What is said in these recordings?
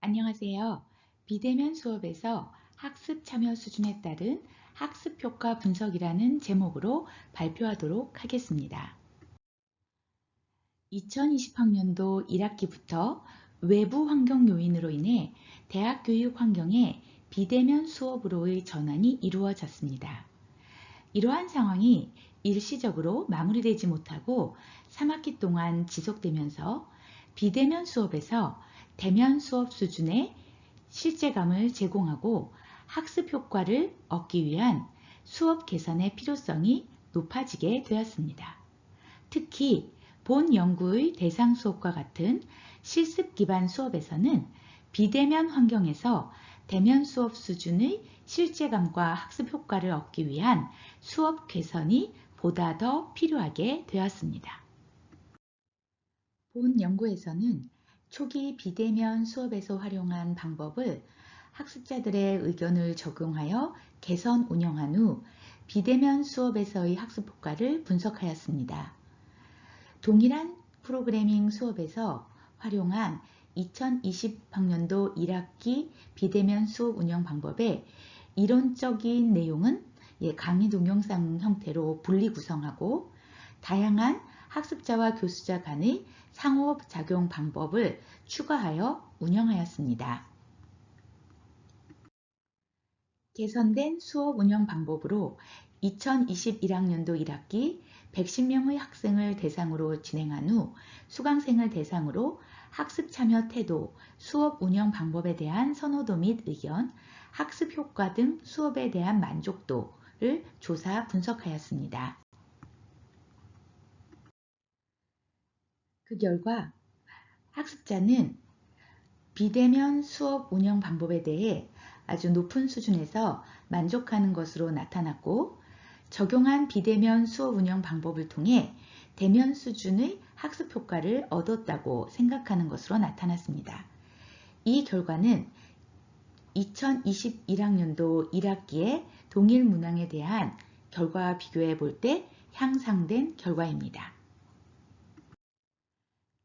안녕하세요. 비대면 수업에서 학습 참여 수준에 따른 학습 효과 분석이라는 제목으로 발표하도록 하겠습니다. 2020학년도 1학기부터 외부 환경 요인으로 인해 대학 교육 환경에 비대면 수업으로의 전환이 이루어졌습니다. 이러한 상황이 일시적으로 마무리되지 못하고 3학기 동안 지속되면서 비대면 수업에서 대면 수업 수준의 실제감을 제공하고 학습 효과를 얻기 위한 수업 개선의 필요성이 높아지게 되었습니다. 특히 본 연구의 대상 수업과 같은 실습 기반 수업에서는 비대면 환경에서 대면 수업 수준의 실제감과 학습 효과를 얻기 위한 수업 개선이 보다 더 필요하게 되었습니다. 본 연구에서는 초기 비대면 수업에서 활용한 방법을 학습자들의 의견을 적용하여 개선 운영한 후 비대면 수업에서의 학습 효과를 분석하였습니다. 동일한 프로그래밍 수업에서 활용한 2020학년도 1학기 비대면 수업 운영 방법의 이론적인 내용은 강의 동영상 형태로 분리 구성하고 다양한 학습자와 교수자 간의 상호작용 방법을 추가하여 운영하였습니다. 개선된 수업 운영 방법으로 2021학년도 1학기 110명의 학생을 대상으로 진행한 후 수강생을 대상으로 학습 참여 태도, 수업 운영 방법에 대한 선호도 및 의견, 학습 효과 등 수업에 대한 만족도를 조사 분석하였습니다. 그 결과 학습자는 비대면 수업 운영 방법에 대해 아주 높은 수준에서 만족하는 것으로 나타났고 적용한 비대면 수업 운영 방법을 통해 대면 수준의 학습 효과를 얻었다고 생각하는 것으로 나타났습니다. 이 결과는 2021학년도 1학기의 동일 문항에 대한 결과와 비교해 볼 때 향상된 결과입니다.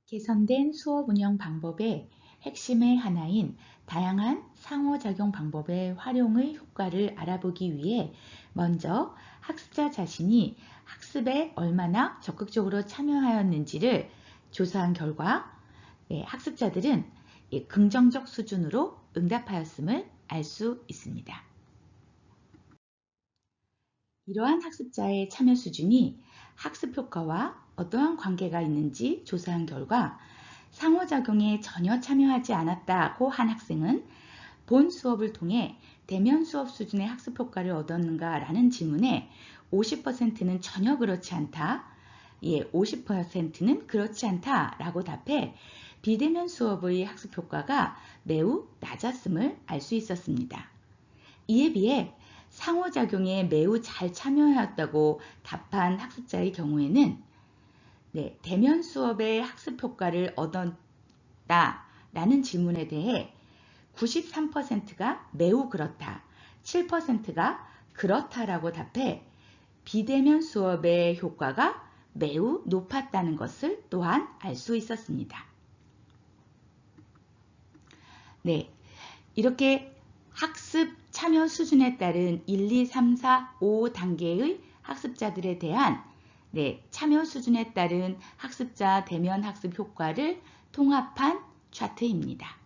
개선된 수업 운영 방법의 핵심의 하나인 다양한 상호작용 방법의 활용의 효과를 알아보기 위해 먼저 학습자 자신이 학습에 얼마나 적극적으로 참여하였는지를 조사한 결과 학습자들은 긍정적 수준으로 응답하였음을 알 수 있습니다. 이러한 학습자의 참여 수준이 학습 효과와 어떠한 관계가 있는지 조사한 결과 상호작용에 전혀 참여하지 않았다고 한 학생은 본 수업을 통해 대면 수업 수준의 학습 효과를 얻었는가 라는 질문에 50%는 전혀 그렇지 않다, 50%는 그렇지 않다 라고 답해 비대면 수업의 학습 효과가 매우 낮았음을 알 수 있었습니다. 이에 비해 상호작용에 매우 잘 참여하였다고 답한 학습자의 경우에는 대면 수업의 학습 효과를 얻었다 라는 질문에 대해 93%가 매우 그렇다, 7%가 그렇다라고 답해 비대면 수업의 효과가 매우 높았다는 것을 또한 알 수 있었습니다. 이렇게 학습 참여 수준에 따른 1, 2, 3, 4, 5단계의 학습자들에 대한 참여 수준에 따른 학습자 대면 학습 효과를 통합한 차트입니다.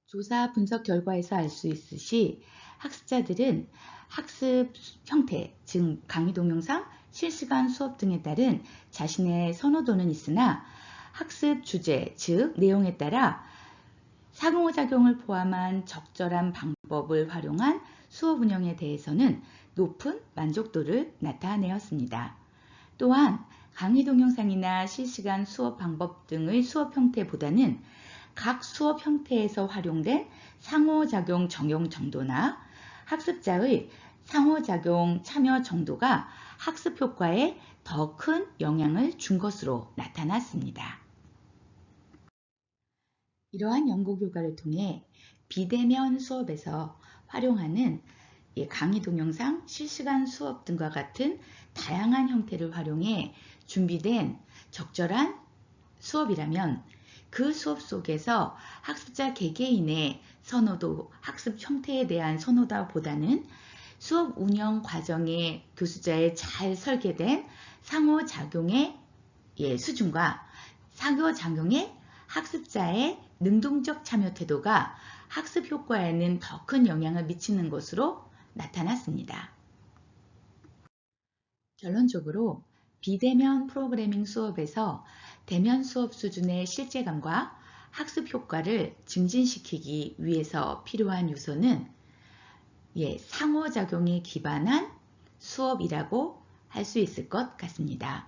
조사 분석 결과에서 알 수 있듯이 학습자들은 학습 형태, 즉 강의 동영상, 실시간 수업 등에 따른 자신의 선호도는 있으나 학습 주제, 즉 내용에 따라 상호작용을 포함한 적절한 방법을 활용한 수업 운영에 대해서는 높은 만족도를 나타내었습니다. 또한 강의 동영상이나 실시간 수업 방법 등의 수업 형태보다는 각 수업 형태에서 활용된 상호작용 적용 정도나 학습자의 상호작용 참여 정도가 학습 효과에 더 큰 영향을 준 것으로 나타났습니다. 이러한 연구 결과를 통해 비대면 수업에서 활용하는 강의 동영상, 실시간 수업 등과 같은 다양한 형태를 활용해 준비된 적절한 수업이라면 그 수업 속에서 학습자 개개인의 선호도, 학습 형태에 대한 선호도보다는 수업 운영 과정에 교수자의 잘 설계된 상호작용의 수준과 상호작용의 학습자의 능동적 참여 태도가 학습 효과에는 더 큰 영향을 미치는 것으로 나타났습니다. 결론적으로 비대면 프로그래밍 수업에서 대면 수업 수준의 실제감과 학습 효과를 증진시키기 위해서 필요한 요소는 상호작용에 기반한 수업이라고 할 수 있을 것 같습니다.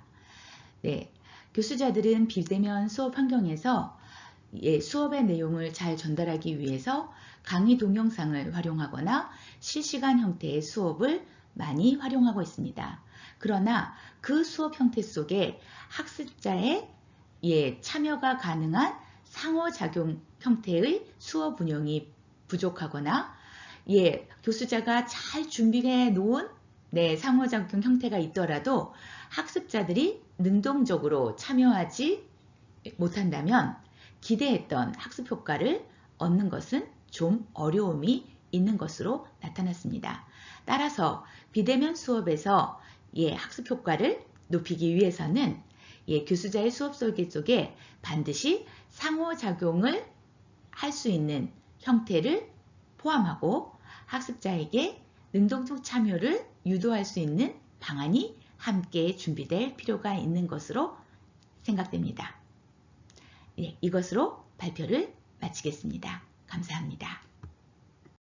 교수자들은 비대면 수업 환경에서 수업의 내용을 잘 전달하기 위해서 강의 동영상을 활용하거나 실시간 형태의 수업을 많이 활용하고 있습니다. 그러나 그 수업 형태 속에 학습자의 참여가 가능한 상호작용 형태의 수업 운영이 부족하거나 교수자가 잘 준비해 놓은 상호작용 형태가 있더라도 학습자들이 능동적으로 참여하지 못한다면 기대했던 학습 효과를 얻는 것은 좀 어려움이 있는 것으로 나타났습니다. 따라서 비대면 수업에서 학습 효과를 높이기 위해서는 교수자의 수업 설계 속에 반드시 상호작용을 할 수 있는 형태를 포함하고 학습자에게 능동적 참여를 유도할 수 있는 방안이 함께 준비될 필요가 있는 것으로 생각됩니다. 이것으로 발표를 마치겠습니다. 감사합니다.